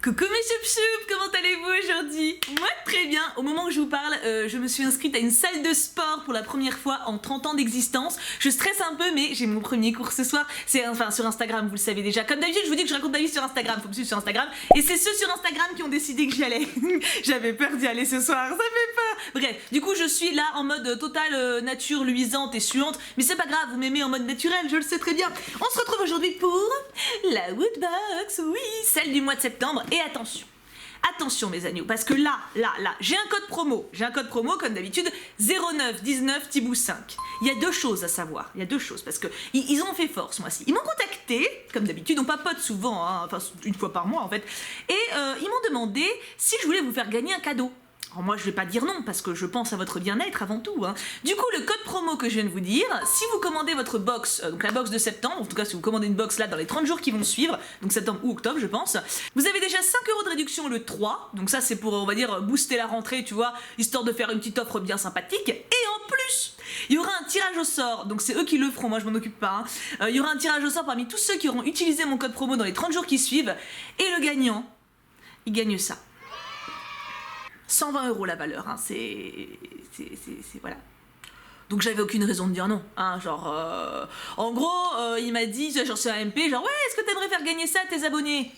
Coucou mes choup-choup, comment allez-vous aujourd'hui? Moi très bien, au moment où je vous parle, je me suis inscrite à une salle de sport pour la première fois en 30 ans d'existence. Je stresse un peu mais j'ai mon premier cours ce soir, c'est enfin sur Instagram, vous le savez déjà. Comme d'habitude je vous dis que je raconte ma vie sur Instagram, faut me suivre sur Instagram. Et c'est ceux sur Instagram qui ont décidé que j'y allais. J'avais peur d'y aller ce soir, ça fait peur. Bref, du coup je suis là en mode totale nature luisante et suante. Mais c'est pas grave, vous m'aimez en mode naturel, je le sais très bien. On se retrouve aujourd'hui pour la Woodbox, oui, celle du mois de septembre. Et attention mes agneaux, parce que là, j'ai un code promo comme d'habitude, 0919 Thibou 5. Il y a deux choses à savoir, parce que ils ont fait fort ce mois-ci. Ils m'ont contacté, comme d'habitude, on papote souvent, hein, enfin une fois par mois en fait, et ils m'ont demandé si je voulais vous faire gagner un cadeau. Alors moi je vais pas dire non parce que je pense à votre bien-être avant tout, hein. Du coup le code promo que je viens de vous dire, si vous commandez votre box, donc la box de septembre, en tout cas si vous commandez une box là dans les 30 jours qui vont suivre, donc septembre ou octobre je pense, vous avez déjà 5 € de réduction le 3, donc ça c'est pour on va dire booster la rentrée tu vois, histoire de faire une petite offre bien sympathique, et en plus il y aura un tirage au sort, donc c'est eux qui le feront, moi je m'en occupe pas, hein. Il y aura un tirage au sort parmi tous ceux qui auront utilisé mon code promo dans les 30 jours qui suivent, et le gagnant, il gagne ça. 120 € la valeur, hein, c'est voilà. Donc j'avais aucune raison de dire non, hein, genre, en gros, il m'a dit, genre sur AMP, genre, ouais, est-ce que t'aimerais faire gagner ça à tes abonnés?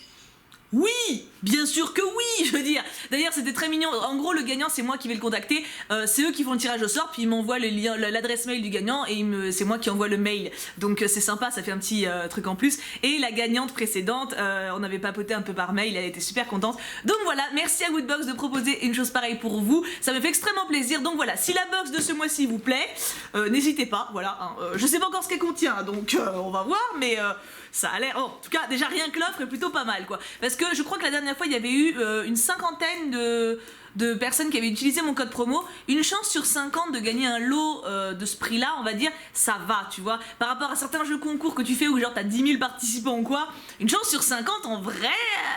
Oui, bien sûr que oui, je veux dire. D'ailleurs, c'était très mignon. En gros, le gagnant, c'est moi qui vais le contacter. C'est eux qui font le tirage au sort, puis ils m'envoient le lien, l'adresse mail du gagnant, et c'est moi qui envoie le mail. Donc c'est sympa, ça fait un petit truc en plus. Et la gagnante précédente, on avait papoté un peu par mail, elle était super contente. Donc voilà, merci à Woodbox de proposer une chose pareille pour vous. Ça me fait extrêmement plaisir. Donc voilà, si la box de ce mois-ci vous plaît, n'hésitez pas. Voilà, hein. Je sais pas encore ce qu'elle contient, donc on va voir, mais ça a l'air. Oh, en tout cas, déjà rien que l'offre est plutôt pas mal, quoi. Parce que je crois que la dernière fois, il y avait eu une cinquantaine de personnes qui avaient utilisé mon code promo. Une chance sur 50 de gagner un lot de ce prix-là, on va dire, ça va, tu vois. Par rapport à certains jeux concours que tu fais où genre t'as 10 000 participants ou quoi, une chance sur 50, en vrai,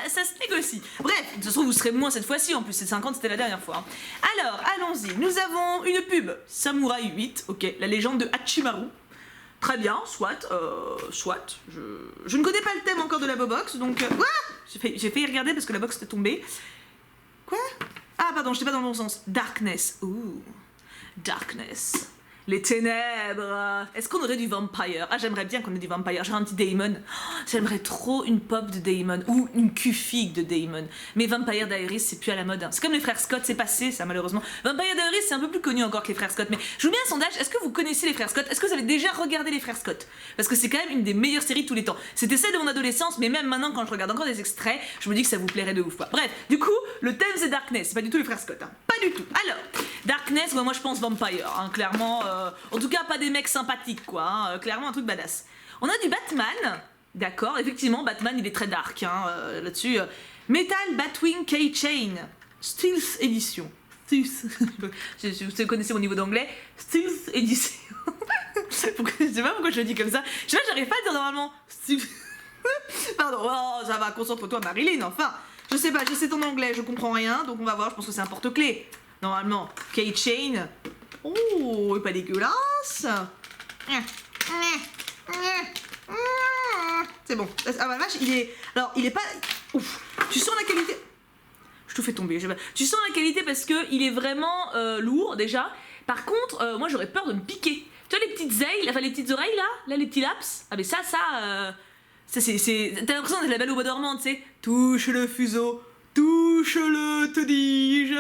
ça se négocie. Bref, de toute façon, vous serez moins cette fois-ci, en plus, c'est 50, c'était la dernière fois, hein. Alors, allons-y. Nous avons une pub, Samouraï 8, ok, la légende de Hachimaru. Très bien, soit, je ne connais pas le thème encore de la Bobox, donc... j'ai failli regarder parce que la box était tombée. Quoi? Ah pardon, j'étais pas dans le bon sens. Darkness, ouh, Darkness. Les ténèbres. Est-ce qu'on aurait du Vampire? Ah, j'aimerais bien qu'on ait du Vampire. Genre un petit Daemon. Oh, j'aimerais trop une pop de Daemon. Ou une Q-Fig de Daemon. Mais Vampire Diaries, c'est plus à la mode, hein. C'est comme les frères Scott, c'est passé, ça, malheureusement. Vampire Diaries, c'est un peu plus connu encore que les frères Scott. Mais je vous mets un sondage. Est-ce que vous connaissez les frères Scott? Est-ce que vous avez déjà regardé les frères Scott? Parce que c'est quand même une des meilleures séries de tous les temps. C'était celle de mon adolescence, mais même maintenant, quand je regarde encore des extraits, je me dis que ça vous plairait de ouf, quoi. Bref, du coup, le thème c'est Darkness. C'est pas du tout les frères Scott, hein. Pas du tout. Alors, Darkness, moi je pense Vampire, hein, clairement. En tout cas, pas des mecs sympathiques, quoi, hein, clairement un truc badass. On a du Batman, d'accord, effectivement, Batman il est très dark, hein, là-dessus. Metal Batwing Keychain, Stealth Edition. Si vous connaissez mon niveau d'anglais, Stealth Edition. Je sais pas pourquoi je le dis comme ça. Je sais pas, j'arrive pas à le dire normalement. Pardon, oh, ça va, concentre-toi Marilyn, enfin. Je sais pas, j'essaie ton anglais, je comprends rien, donc on va voir, je pense que c'est un porte-clés. Normalement, Keychain. Oh, pas dégueulasse. C'est bon. Ah bah vache, il est... Alors, il est pas... Ouf. Tu sens la qualité... Je tout fais tomber. Tu sens la qualité parce que il est vraiment lourd, déjà. Par contre, moi, j'aurais peur de me piquer. Tu vois les petites ailes, enfin les petites oreilles, là les petits laps. Ah mais ça... c'est... T'as l'impression d'être la Belle au bois dormant, tu sais. Touche le fuseau, touche-le, te dis-je.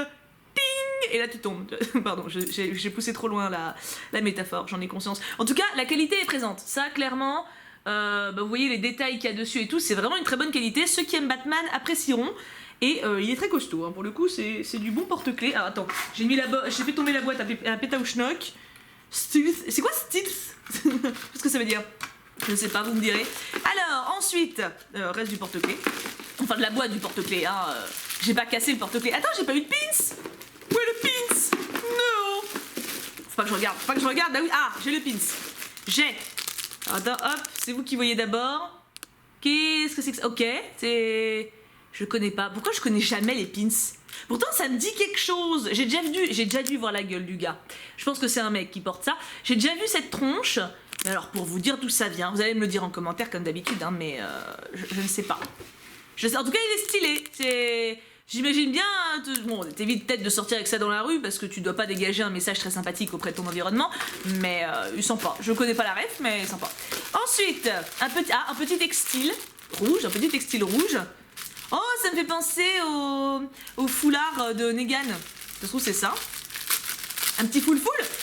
Et là tu tombes. Pardon, j'ai poussé trop loin la métaphore, j'en ai conscience. En tout cas, la qualité est présente. Ça, clairement, vous voyez les détails qu'il y a dessus et tout, c'est vraiment une très bonne qualité. Ceux qui aiment Batman apprécieront. Et il est très costaud, hein. Pour le coup, c'est du bon porte-clés. Alors attends, j'ai fait tomber la boîte à pétaouchnock. Stealth. C'est quoi Stealth? Qu'est-ce que ça veut dire? Je ne sais pas, vous me direz. Alors, ensuite, reste du porte-clés. Enfin, de la boîte du porte-clés, hein. J'ai pas cassé le porte-clés. Attends, j'ai pas eu de pins. Où est le pins? Non. Faut pas que je regarde, ah oui, ah, j'ai le pins. J'ai. Attends, hop, c'est vous qui voyez d'abord. Qu'est-ce que c'est que ça? Ok, c'est... Je connais pas. Pourquoi je connais jamais les pins? Pourtant, ça me dit quelque chose. J'ai déjà dû voir la gueule du gars. Je pense que c'est un mec qui porte ça. J'ai déjà vu cette tronche. Mais alors, pour vous dire d'où ça vient, vous allez me le dire en commentaire comme d'habitude, hein, mais je ne sais pas. Je sais, en tout cas, il est stylé. J'imagine bien, bon, t'évites peut-être de sortir avec ça dans la rue parce que tu dois pas dégager un message très sympathique auprès de ton environnement, mais sympa. Je connais pas la ref, mais sympa. Ensuite, un petit textile rouge, Oh, ça me fait penser au foulard de Negan. Je trouve c'est ça. Un petit full,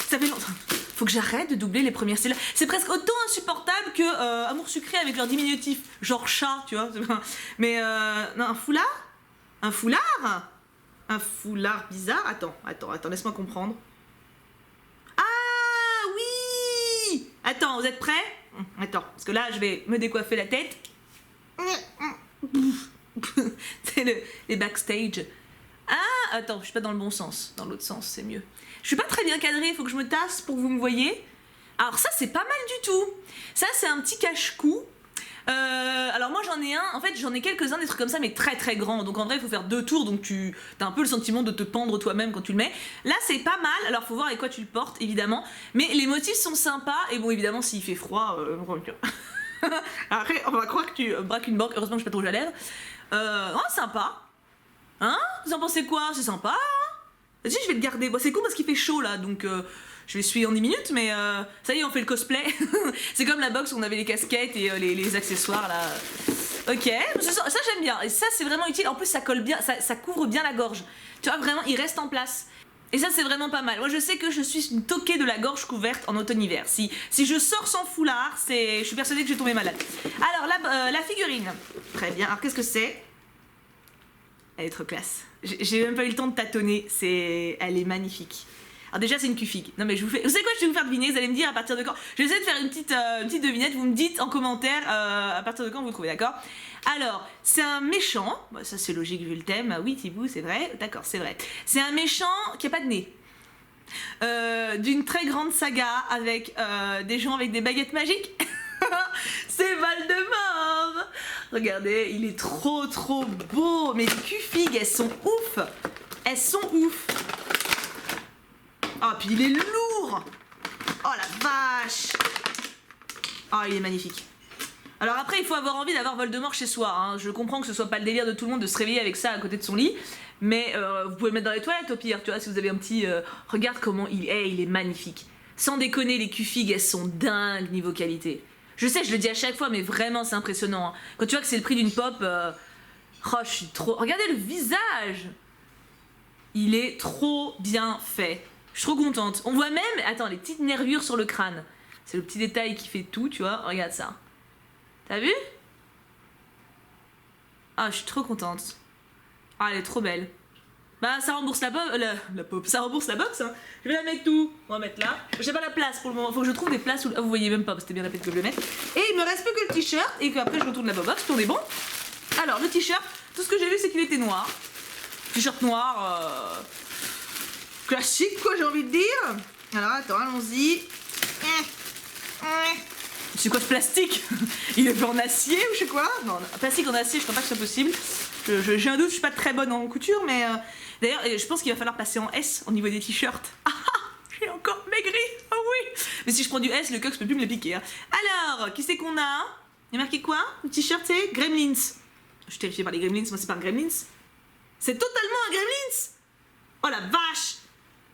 ça fait longtemps. Faut que j'arrête de doubler les premières syllabes. C'est presque autant insupportable que Amour sucré avec leur diminutif, genre chat, tu vois. Mais non, un foulard. Un foulard bizarre. Attends, laisse-moi comprendre. Ah oui. Attends, vous êtes prêts? Attends, parce que là, je vais me décoiffer la tête. C'est les backstage. Ah, attends, je suis pas dans le bon sens. Dans l'autre sens, c'est mieux. Je suis pas très bien cadrée, il faut que je me tasse pour que vous me voyez. Alors ça, c'est pas mal du tout. Ça, c'est un petit cache-cou. Alors moi j'en ai un, en fait j'en ai quelques-uns des trucs comme ça mais très très grands, donc en vrai il faut faire 2 tours, donc tu as un peu le sentiment de te pendre toi-même quand tu le mets. Là c'est pas mal, alors faut voir avec quoi tu le portes évidemment, mais les motifs sont sympas et bon évidemment s'il fait froid, après on va croire que tu braques une banque, heureusement que je suis pas trop jalère. Sympa. Hein? Vous en pensez quoi? C'est sympa hein? Vas-y je vais le garder, bon, c'est cool parce qu'il fait chaud là donc... je vais essuyer en 10 minutes, mais ça y est, on fait le cosplay. C'est comme la boxe où on avait les casquettes et les accessoires là. Ok, ça j'aime bien. Et ça c'est vraiment utile. En plus ça colle bien, ça couvre bien la gorge. Tu vois, vraiment, il reste en place. Et ça c'est vraiment pas mal. Moi je sais que je suis une toquée de la gorge couverte en automne-hiver. Si je sors sans foulard, je suis persuadée que je vais tomber malade. Alors la figurine. Très bien. Alors qu'est-ce que c'est? Elle est trop classe. J'ai même pas eu le temps de tâtonner. Elle est magnifique. Alors déjà c'est une Q-Fig. Non mais vous savez quoi, je vais vous faire deviner, vous allez me dire à partir de quand. Je vais essayer de faire une petite devinette, vous me dites en commentaire à partir de quand vous trouvez, d'accord? Alors, c'est un méchant, bah, ça c'est logique vu le thème, oui Thibaut, c'est vrai, d'accord, c'est vrai. C'est un méchant qui a pas de nez. D'une très grande saga avec des gens avec des baguettes magiques. C'est Voldemort. Regardez, il est trop beau, mais les Q-Fig, elles sont ouf. Ah, puis il est lourd! Oh la vache! Oh, il est magnifique. Alors après, il faut avoir envie d'avoir Voldemort chez soi. Hein. Je comprends que ce soit pas le délire de tout le monde de se réveiller avec ça à côté de son lit. Mais vous pouvez le mettre dans les toilettes au pire, tu vois, si vous avez un petit... regarde comment il est magnifique. Sans déconner, les Q-Fig, elles sont dingues niveau qualité. Je sais, je le dis à chaque fois, mais vraiment, c'est impressionnant. Hein. Quand tu vois que c'est le prix d'une pop... Oh, je suis trop... Regardez le visage! Il est trop bien fait. Je suis trop contente. On voit même, attends, les petites nervures sur le crâne. C'est le petit détail qui fait tout, tu vois. Regarde ça. T'as vu? Ah, je suis trop contente. Ah, elle est trop belle. Bah, ça rembourse la pop. Ça rembourse la box, hein. Je vais la mettre où? On va mettre là. J'ai pas la place pour le moment. Faut que je trouve des places où... Ah, vous voyez même pas, parce que c'était bien la peine que je le mette. Et il me reste plus que le t-shirt, et qu'après je retourne la box, puis on est bon. Alors, le t-shirt, tout ce que j'ai vu, c'est qu'il était noir. T-shirt noir, classique quoi, j'ai envie de dire. Alors attends, allons-y. C'est quoi ce plastique? Il est fait en acier ou je sais quoi? Non, plastique en acier, je crois pas que ce soit possible. J'ai un doute, je suis pas très bonne en couture, mais d'ailleurs, je pense qu'il va falloir passer en S au niveau des t-shirts. Ah, j'ai encore maigri, ah oui. Mais si je prends du S, le coq peut plus me le piquer. Hein. Alors, qui c'est qu'on a? Il y a marqué quoi? Le t-shirt c'est Gremlins. Je suis terrifiée par les Gremlins, moi c'est pas un Gremlins. C'est totalement un Gremlins. Oh la vache.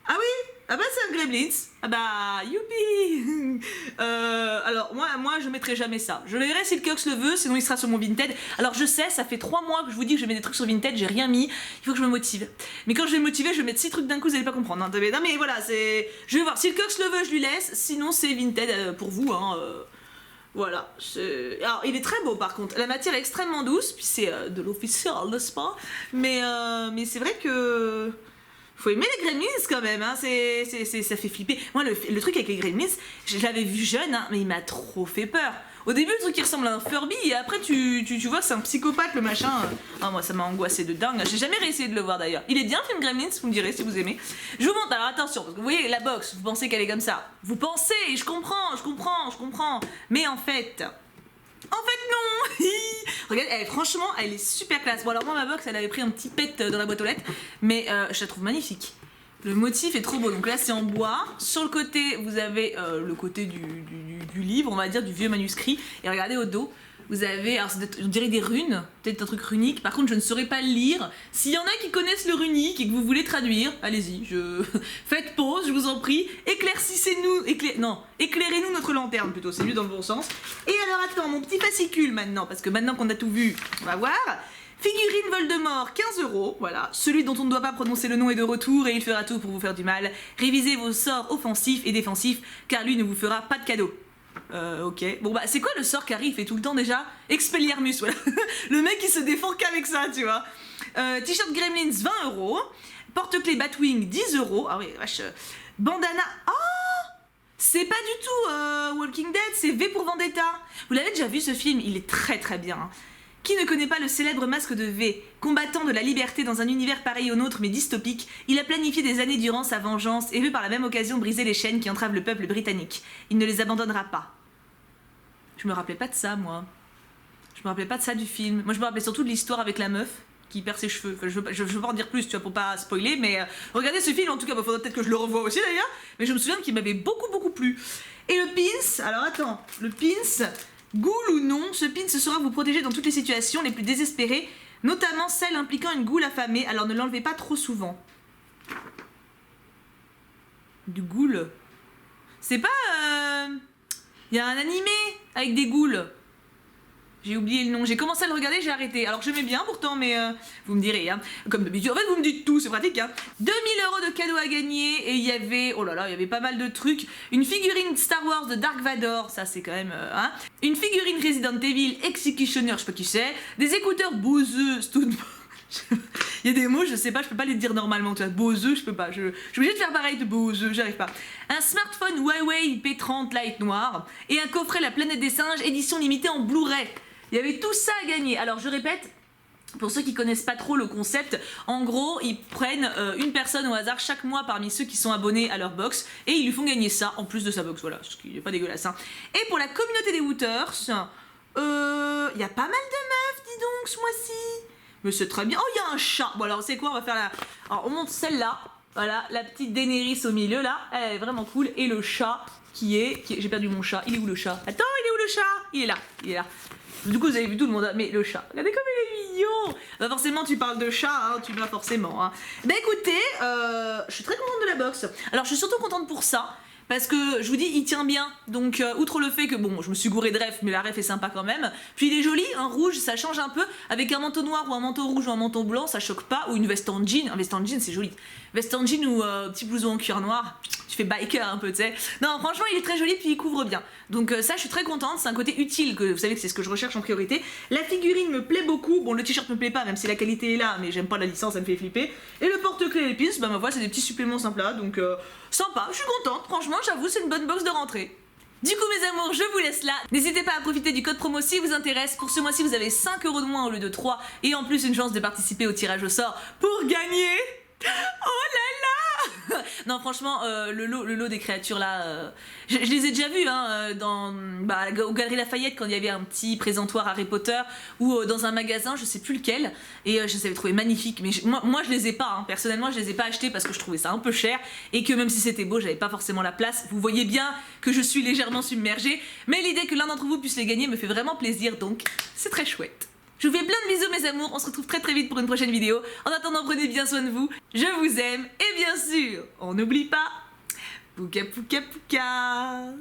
Ah oui? Ah bah c'est un Gremlins. Ah bah youpi. Alors moi je mettrai jamais ça. Je le verrai si le Cox le veut, sinon il sera sur mon Vinted. Alors je sais, ça fait 3 mois que je vous dis que je mets des trucs sur Vinted, j'ai rien mis. Il faut que je me motive. Mais quand je vais me motiver, je vais mettre 6 trucs d'un coup, vous allez pas comprendre. Hein. Non mais voilà, c'est... Je vais voir. Si le Cox le veut, je lui laisse. Sinon c'est Vinted pour vous. Hein. Voilà. Alors il est très beau par contre. La matière est extrêmement douce, puis c'est de l'officiel, n'est-ce pas? Mais c'est vrai que... Faut aimer les Gremlins quand même, hein. Ça fait flipper. Moi, le truc avec les Gremlins, je l'avais vu jeune, hein, mais il m'a trop fait peur. Au début, le truc qui ressemble à un Furby, et après, tu vois que c'est un psychopathe, le machin. Ah, moi, ça m'a angoissé de dingue. J'ai jamais réessayé de le voir d'ailleurs. Il est bien, le film Gremlins, vous me direz si vous aimez. Je vous montre, alors attention, parce que vous voyez, la box, vous pensez qu'elle est comme ça. Vous pensez, et je comprends. Mais en fait non. Regarde, franchement, elle est super classe. Bon alors moi ma box, elle avait pris un petit pet dans la boîte aux lettres, mais je la trouve magnifique. Le motif est trop beau. Donc là c'est en bois. Sur le côté vous avez le côté du livre, on va dire du vieux manuscrit. Et regardez au dos, Vous avez, alors on dirait des runes, peut-être un truc runique. Par contre, je ne saurais pas le lire. S'il y en a qui connaissent le runique et que vous voulez traduire, allez-y, faites pause, je vous en prie. Éclaircissez-nous, éclairez-nous notre lanterne plutôt, c'est mieux dans le bon sens. Et alors attends, mon petit fascicule maintenant, parce que maintenant qu'on a tout vu, on va voir. Figurine Voldemort, 15 €, voilà. Celui dont on ne doit pas prononcer le nom est de retour et il fera tout pour vous faire du mal. Révisez vos sorts offensifs et défensifs, car lui ne vous fera pas de cadeau. Ok. Bon bah c'est quoi le sort qu'Harry fait tout le temps déjà? Expelliarmus, voilà. Le mec il se défend qu'avec ça, tu vois. T-shirt Gremlins, 20 €. Porte-clés Batwing, 10 €. Ah oui, vache. Bandana. Oh, c'est pas du tout Walking Dead, c'est V pour Vendetta. Vous l'avez déjà vu ce film? Il est très très bien. Hein. Qui ne connaît pas le célèbre masque de V? Combattant de la liberté dans un univers pareil au nôtre mais dystopique, il a planifié des années durant sa vengeance et veut par la même occasion briser les chaînes qui entravent le peuple britannique. Il ne les abandonnera pas. Je me rappelais pas de ça, moi. Je me rappelais pas de ça du film. Moi, je me rappelais surtout de l'histoire avec la meuf qui perd ses cheveux. Enfin, je veux pas en dire plus, tu vois, pour pas spoiler, mais regardez ce film, en tout cas, faudrait peut-être que je le revoie aussi, d'ailleurs, mais je me souviens qu'il m'avait beaucoup plu. Et le pins, alors attends, le pins, ghoul ou non, ce pins saura vous protéger dans toutes les situations les plus désespérées, notamment celles impliquant une ghoul affamée, alors ne l'enlevez pas trop souvent. Du ghoul? C'est pas... Il y a un animé avec des ghouls. J'ai oublié le nom. J'ai commencé à le regarder, j'ai arrêté. Alors j'aimais bien pourtant, mais vous me direz, hein. Comme d'habitude. En fait, vous me dites tout, c'est pratique, hein. 2000 € de cadeaux à gagner et il y avait, oh là là, il y avait pas mal de trucs. Une figurine Star Wars de Dark Vador, ça c'est quand même, hein. Une figurine Resident Evil Executioner, je sais pas qui c'est. Des écouteurs Bose Stone. Il y a des mots, je sais pas, je peux pas les dire normalement, tu vois, Bose, je peux pas, je suis obligée de faire pareil de Bose, j'arrive pas. Un smartphone Huawei P30 Lite noir et un coffret La Planète des Singes, édition limitée en Blu-ray. Il y avait tout ça à gagner. Alors je répète, pour ceux qui connaissent pas trop le concept, en gros, ils prennent une personne au hasard chaque mois parmi ceux qui sont abonnés à leur box et ils lui font gagner ça en plus de sa box, voilà, ce qui n'est pas dégueulasse, hein. Et pour la communauté des Wooters, il y a pas mal de meufs, dis donc, ce mois-ci. Mais c'est très bien. Oh, il y a un chat. Bon, alors, c'est quoi? On va faire la... Alors, on monte celle-là. Voilà, la petite Daenerys au milieu, là. Elle est vraiment cool. Et le chat qui est... J'ai perdu mon chat. Il est où, le chat? Attends, il est où, le chat? Il est là. Il est là. Du coup, vous avez vu tout le monde. Mais le chat. Regardez comme il est mignon. Bah, forcément, tu parles de chat, hein. Tu l'as forcément, hein. Bah, écoutez, je suis très contente de la box. Alors, je suis surtout contente pour ça. Parce que, je vous dis, il tient bien. Donc, outre le fait que, bon, je me suis gourée de ref, mais la ref est sympa quand même. Puis, il est joli, un rouge, ça change un peu. Avec un manteau noir ou un manteau rouge ou un manteau blanc, ça choque pas. Ou une veste en jean. Un veste en jean, c'est joli. Veste en jean ou petit blouson en cuir noir. Tu fais biker un peu, tu sais. Non, franchement, il est très joli, puis il couvre bien. Donc, ça, je suis très contente. C'est un côté utile, que vous savez que c'est ce que je recherche en priorité. La figurine me plaît beaucoup. Bon, le t-shirt me plaît pas, même si la qualité est là, mais j'aime pas la licence, ça me fait flipper. Et le porte-clés et les pins, bah, ma foi, c'est des petits suppléments sympas. Donc, sympa, je suis contente. Franchement, j'avoue, c'est une bonne box de rentrée. Du coup, mes amours, je vous laisse là. N'hésitez pas à profiter du code promo si vous intéresse. Pour ce mois-ci, vous avez 5 € de moins au lieu de 3. Et en plus, une chance de participer au tirage au sort pour gagner. Oh là là. Non, franchement, le lot des créatures là, je les ai déjà vus, hein, aux Galeries Lafayette quand il y avait un petit présentoir Harry Potter ou dans un magasin, je sais plus lequel, et je les avais trouvés magnifiques. Mais moi, je les ai pas, hein. Personnellement, je les ai pas achetés parce que je trouvais ça un peu cher et que même si c'était beau, j'avais pas forcément la place. Vous voyez bien que je suis légèrement submergée, mais l'idée que l'un d'entre vous puisse les gagner me fait vraiment plaisir, donc c'est très chouette. Je vous fais plein de bisous, mes amours, on se retrouve très vite pour une prochaine vidéo. En attendant, prenez bien soin de vous, je vous aime, et bien sûr, on n'oublie pas, pouka pouka pouka.